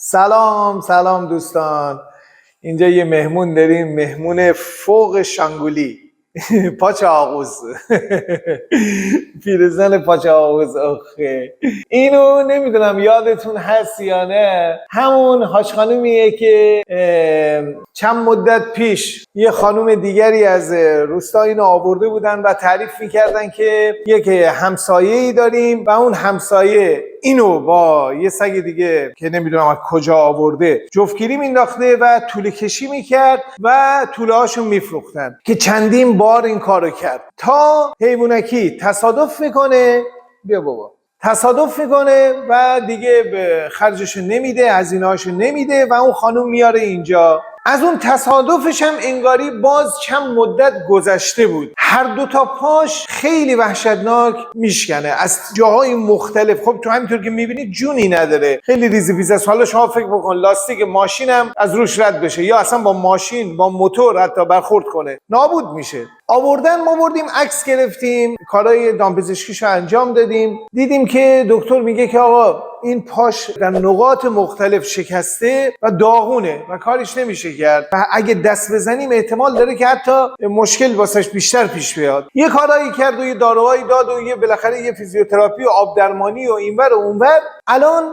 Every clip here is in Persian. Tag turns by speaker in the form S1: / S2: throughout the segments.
S1: سلام دوستان. اینجا یه مهمون داریم، مهمون فوق شانگولی پاچه آغوز پیرزن پاچه آغوز. آخه اینو نمیدونم یادتون هست یا نه، همون حاج خانومیه که چند مدت پیش یه خانوم دیگری از روستا اینو آورده بودن و تعریف میکردن که یک همسایه‌ای داریم و اون همسایه اینو با یه سگ دیگه که نمیدونم از کجا آورده جفتگیری مینداخته و توله کشی میکرد و توله هاشون میفروختن که چندین بار این کارو کرد تا حیوانکی تصادف میکنه. بیا بابا، تصادف میکنه و دیگه به خرجشو نمیده، هزینه‌هاشو نمیده و اون خانوم میاره اینجا. از اون تصادفش هم انگاری باز چند مدت گذشته بود. هر دو تا پاش خیلی وحشتناک میشکنه از جاهای مختلف. خب تو همینطور که میبینید جونی نداره، خیلی ریزی پیز است. حالا شما فکر بکن لاستیک ماشینم از روش رد بشه یا اصلا با ماشین با موتور حتی برخورد کنه، نابود میشه. ما بردیم عکس گرفتیم، کارهای دامپزشکیشو انجام دادیم، دیدیم که دکتر میگه که آقا این پاش در نقاط مختلف شکسته و داغونه و کارش نمیشه کرد و اگه دست بزنیم احتمال داره که حتی مشکل واسش بیشتر پیش بیاد. یه کارایی کرد و یه داروهایی داد و یه بالاخره یه فیزیوتراپی و آب درمانی و اینور و اونور. الان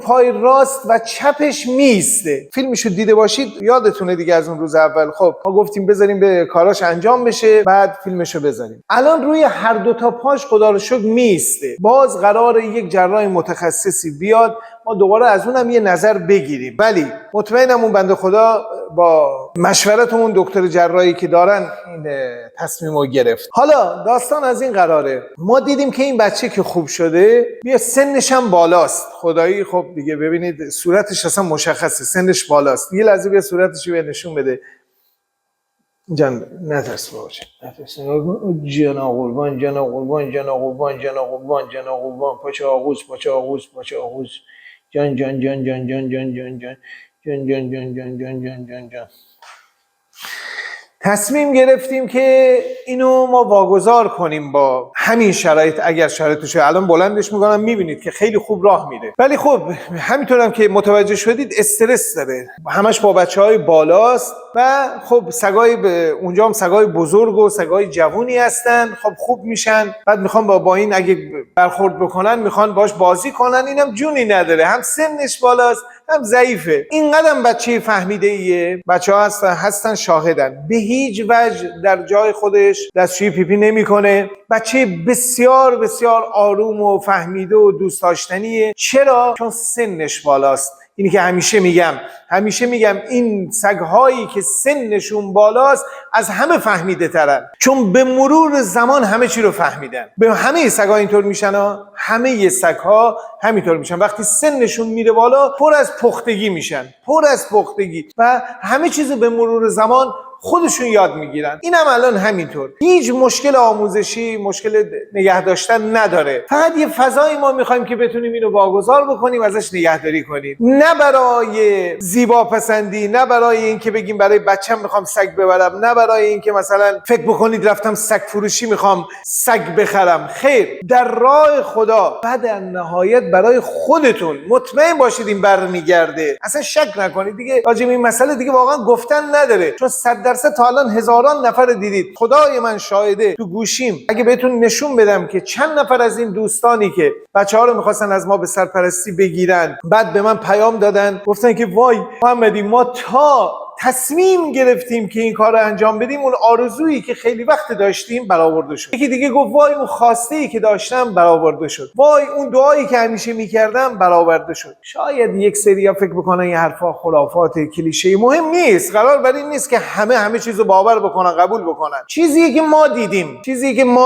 S1: پای راست و چپش میسته. فیلمشو دیده باشید یادتونه دیگه از اون روز اول. خب ما گفتیم بذاریم به کاراش انجام بشه بعد فیلمشو بذاریم. الان روی هر دو تا پاش خدا رو شکر میسته. باز قراره یک جراح متخصصی بیاد ما دوباره از اونم یه نظر بگیریم، ولی مطمئنم اون بنده خدا با مشورت اون دکتر جراحی که دارن این تصمیمو گرفت. حالا داستان از این قراره، ما دیدیم که این بچه که خوب شده بیا سنش هم بالاست خدایی. خب دیگه ببینید صورتش اصلا مشخصه، سنش بالاست. یه لحظه بیا صورتش رو نشون بده. جان نترس باشه، نترس. جانا قربان، جانا قربان، جانا قربان، جانا قربان، جانا قربان، پاچه آغوز، پاچه آغوز، پاچه آغوز، جان جان جان جان جان جان جان جان جان جان جان جان جان جان جان جان. تصمیم گرفتیم که اینو ما واگذار کنیم با همین شرایط. اگر شرایطشه الان بلندش میکنم میبینید که خیلی خوب راه میره، ولی خب همینطورم که متوجه شدید استرس داره، همش با بچهای بالاست و خب سگای اونجا هم سگای بزرگ و سگای جوونی هستن. خب خوب میشن، بعد میخوان با این اگه برخورد بکنن میخوان باش بازی کنن. اینم جونی نداره، هم سنش بالاست هم ضعیفه. این قدم بچه فهمیده ایه، بچه ها هستن شاهدن، به هیچ وجه در جای خودش دستشویی پیپی نمیکنه. بچه بسیار بسیار آروم و فهمیده و دوست داشتنیه. چرا؟ چون سنش بالاست. اینی که همیشه میگم این سگ‌هایی که سنشون بالاست از همه فهمیده ترن، چون به مرور زمان همه چی رو فهمیدن. به همه سگ‌ها اینطور میشن ها، همه سگ‌ها همینطور میشن. وقتی سنشون میره بالا پر از پختگی میشن، پر از پختگی و همه چیزو به مرور زمان خودشون یاد میگیرن. اینم الان همینطور، هیچ مشکل آموزشی، مشکل نگه داشتن نداره. فقط یه فضایی ما میخوایم که بتونیم اینو واگذار بکنیم، ازش نگهداری کنیم، نه برای زیبا پسندی، نه برای این که بگیم برای بچه‌م میخوام سگ ببرم، نه برای این که مثلا فکر بکنید رفتم سگ فروشی میخوام سگ بخرم. خیر، در راه خدا و در نهایت برای خودتون مطمئن باشید این برمیگرده. اصلا شک نکنید دیگه. راجع به این مسئله دیگه واقعا گفتن نداره، چون 100% تا الان هزاران نفر دیدید. خدای من شاهده تو گوشیم اگه بهتون نشون بدم که چند نفر از این دوستانی که بچه‌ها رو می‌خواستن از ما به سرپرستی بگیرن بعد به من پیام دادن گفتن که وای محمدی ما تا تصمیم گرفتیم که این کار رو انجام بدیم اون آرزویی که خیلی وقت داشتیم برآورده شد. یکی دیگه گفت وای اون خواسته‌ای که داشتم برآورده شد، وای اون دعایی که همیشه می‌کردم برآورده شد. شاید یک سری‌ها فکر بکنن این حرفا خرافات کلیشه‌ای. مهم نیست، قرار بر این نیست که همه چیزو باور بکنن، قبول بکنن. چیزی که ما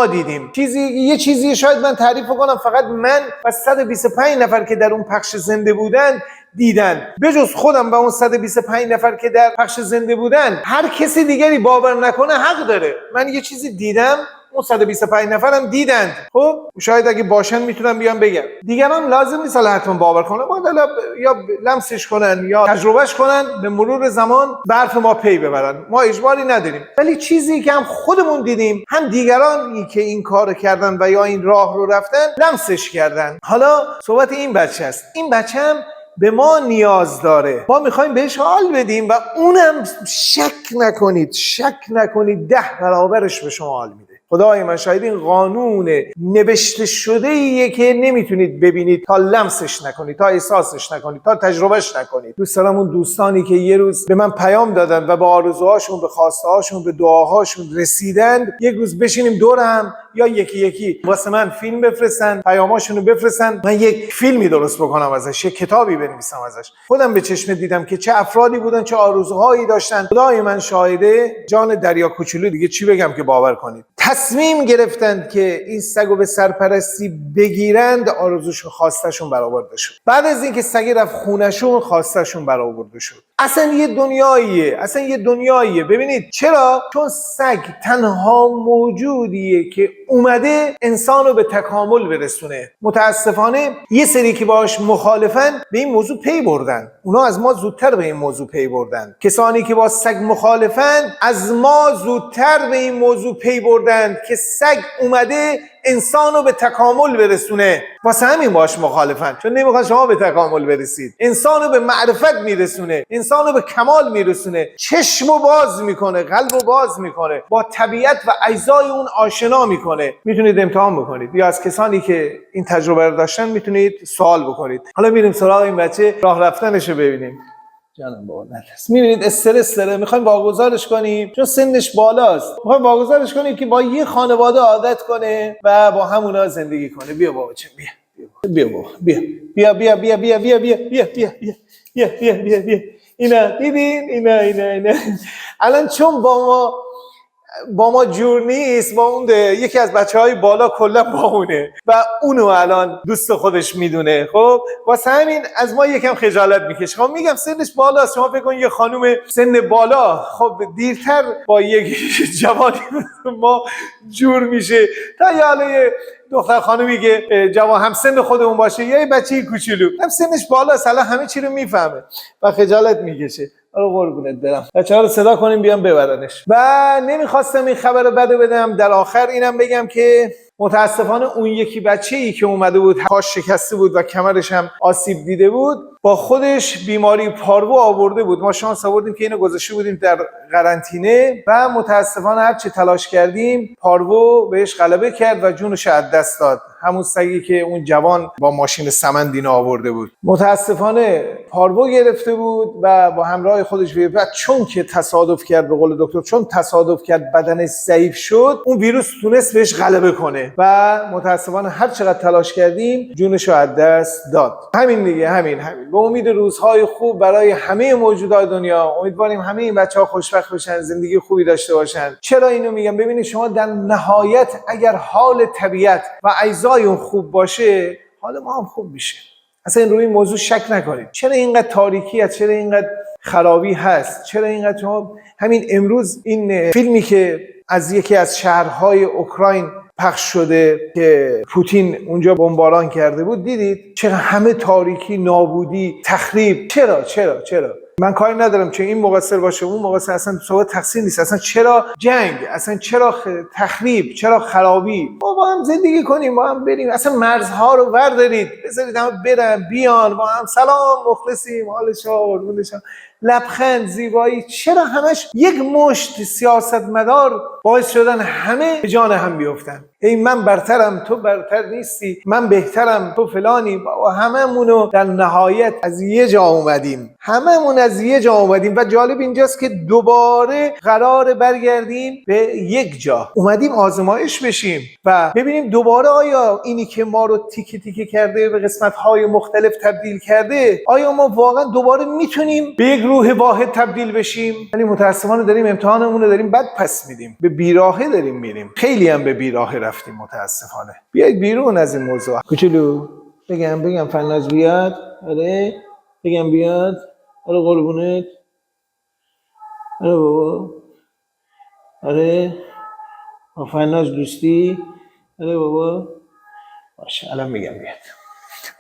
S1: دیدیم، یه چیزی شاید من تعریف کنم فقط من و 125 نفر که در اون پخش زنده بودن دیدن. بجز خودم و اون 125 نفر که در پخش زنده بودن، هر کسی دیگری باور نکنه حق داره. من یه چیزی دیدم، اون 125 نفرم دیدند. خب شاید اگه باشن میتونم بیان بگم. دیگران لازم نیست حتما باور کنن، باید یا لمسش کنن یا تجربهش کنن، به مرور زمان به حرف ما پی ببرن. ما اجباری نداریم، ولی چیزی که هم خودمون دیدیم هم دیگرانی که این کارو کردن و یا این راه رو رفتن لمسش کردن. حالا صحبت این بچه است. این بچه هم به ما نیاز داره، ما میخوایم بهش حال بدیم و اونم شک نکنید 10 برابرش به شما حال میده. خدای من شاید این قانون نوشته شده ایه که نمیتونید ببینید تا لمسش نکنید، تا احساسش نکنید، تا تجربهش نکنید. دوست دارم اون دوستانی که یه روز به من پیام دادن و به آرزوهاشون، به خواسته هاشون، به دعاهاشون رسیدن، یک روز بشینیم دورم یا یکی یکی واسه من فیلم بفرستن، پیاماشونو بفرستن، من یک فیلمی درست بکنم ازش، یک کتابی بنویسم ازش. خودم به چشم دیدم که چه افرادی بودن، چه آرزوهایی داشتن. خدای من شاهده، جان دریا کوچولو، دیگه چی بگم که باور کنید. تصمیم گرفتند که این سگو به سرپرستی بگیرند، آرزوشون خواستشون برآورده شد. بعد از اینکه سگ رفت خونهشون، خواستشون برآورده شد. اصلا یه دنیاییه. ببینید چرا؟ چون سگ تنها موجودیه که اومده انسانو به تکامل برسونه. متاسفانه یه سری که باهاش مخالفن به این موضوع پی بردن. اونا از ما زودتر به این موضوع پی بردن. کسانی که با سگ مخالفن از ما زودتر به این موضوع پی بردن که سگ اومده انسانو به تکامل برسونه. واسه همین باش مخالفن، چون نمیخواد شما به تکامل برسید. انسانو به معرفت میرسونه، انسانو به کمال میرسونه، چشمو باز میکنه، قلبو باز میکنه، با طبیعت و اجزای اون آشنا میکنه. میتونید امتحان بکنید، یا از کسانی که این تجربه رو داشتن میتونید سوال بکنید. حالا میریم سراغ این بچه، راه رفتنشو ببینیم. جانم بابا نترس. میبینید استرس داره، میخوایم واگذارش کنیم چون سنش بالاست. میخوایم واگذارش کنیم که با یه خانواده عادت کنه و با همونا زندگی کنه. بیا بابا چه بیا بابا بیا. اینا دیدین؟ اینا الان چون با ما جور نیست، با اون یکی از بچه‌های بالا کلا با اونه و اونو الان دوست خودش میدونه. خب واسه همین از ما یکم خجالت میکشه. خب میگم سنش بالاست، شما فکر کن یه خانم سن بالا خب دیرتر با یک جوانی ما جور میشه تا یه دختر خانومی که جوان هم سن خودمون باشه یا یه بچه کوچولو هم سنش بالاست، الان همه چی رو میفهمه و خجالت میکشه. آره قربونت برم. بچه‌ها رو صدا کنیم بیان ببرنش. و نمیخواستم این خبر بدو بدم. در آخر اینم بگم که متاسفانه اون یکی بچه‌ای که اومده بود پاش شکسته بود و کمرش هم آسیب دیده بود، با خودش بیماری پارو آورده بود. ما شانس آوردیم که اینو گذاشته بودیم در قرنطینه و متاسفانه هر چی تلاش کردیم پارو بهش غلبه کرد و جونش از دست داد. همون سگی که اون جوان با ماشین سمند اینو آورده بود. متاسفانه پارو گرفته بود و با همراه خودش و چون که تصادف کرد، به قول دکتر، چون تصادف کرد بدنش ضعیف شد، اون ویروس تونست بهش غلبه کنه و متاسفانه هر چقدر تلاش کردیم جونش رو از دست داد. همین دیگه، همین. به امید روزهای خوب برای همه موجودات دنیا. امیدواریم همه این بچه‌ها خوشبخت بشن، زندگی خوبی داشته باشن. چرا اینو میگم؟ ببینید شما در نهایت اگر حال طبیعت و اجزای اون خوب باشه، حال ما هم خوب میشه. اصلا روی این موضوع شک نکنید. چرا اینقدر تاریکی هست؟ چرا اینقدر خرابی هست؟ چرا اینقدر شما همین امروز این فیلمی که از یکی از شهرهای اوکراین پخش شده که پوتین اونجا بمباران کرده بود، دیدید؟ چرا همه تاریکی، نابودی، تخریب؟ چرا؟ من کاری ندارم چه این مقصر باشه اون مقصر، اصلا صحبت تقصیر نیست. اصلا چرا جنگ؟ اصلا چرا تخریب؟ چرا خرابی؟ با هم زندگی کنیم، با هم بریم. اصلا مرزها رو بردارید، بذارید همه برن بیان، با هم سلام مخلصیم، حالشو لبخند، زیبایی. چرا همش یک مشت سیاستمدار باعث شدن همه به جان هم بیفتن؟ ای من برترم تو برتر نیستی، من بهترم تو فلانی. و هممونو در نهایت از یه جا اومدیم، و جالب اینجاست که دوباره قراره برگردیم به یک جا. اومدیم آزمایش بشیم و ببینیم دوباره آیا اینی که ما رو تیکه تیکه کرده، به قسمت‌های مختلف تبدیل کرده، آیا ما واقعا دوباره میتونیم به یک روح واحد تبدیل بشیم؟ ولی متاسفانه داریم امتحانمون رو داریم بد پس میدیم، به بیراهه داریم میریم. خیلی هم به بیراهه رفتیم متاسفانه. بیاید بیرون از این موضوع. کوچولو بگم فناز بیاد. آره بگم بیاد. آره قربونت. آره بابا. آره فناز دوستی. آره بابا. باشه الان میگم بیاد.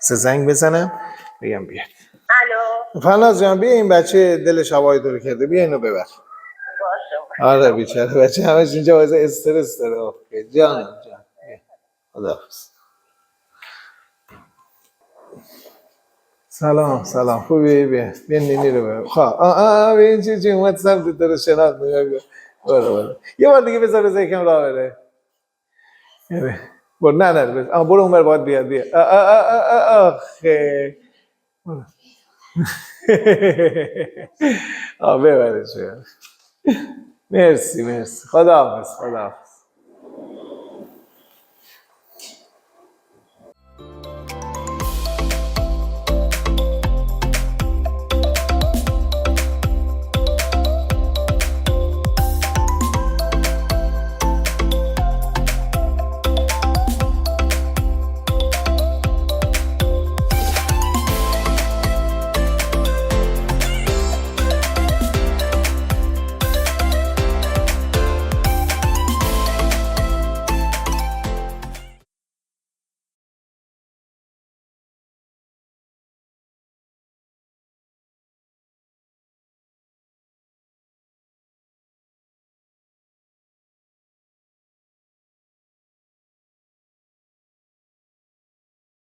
S1: زنگ بزنم بگم بیاد. الو فناز جان، بیا این بچه دلش هوای دور کرده، بیا اینو ببر. باشه. آره بیچاره بچه همش اینجا واسه استرس داره. جانم جان. خداحافظ. سلام خوبی؟ بیا نینی رو ببر. خواه بیا چی اومد سمت تو رو شناخت نگاه کن. برو یه بار دیگه بذار یکم راه بره. برو نه برو اون بر باید بیاد بیا آخه ببرش. مرسی خدا حافظ.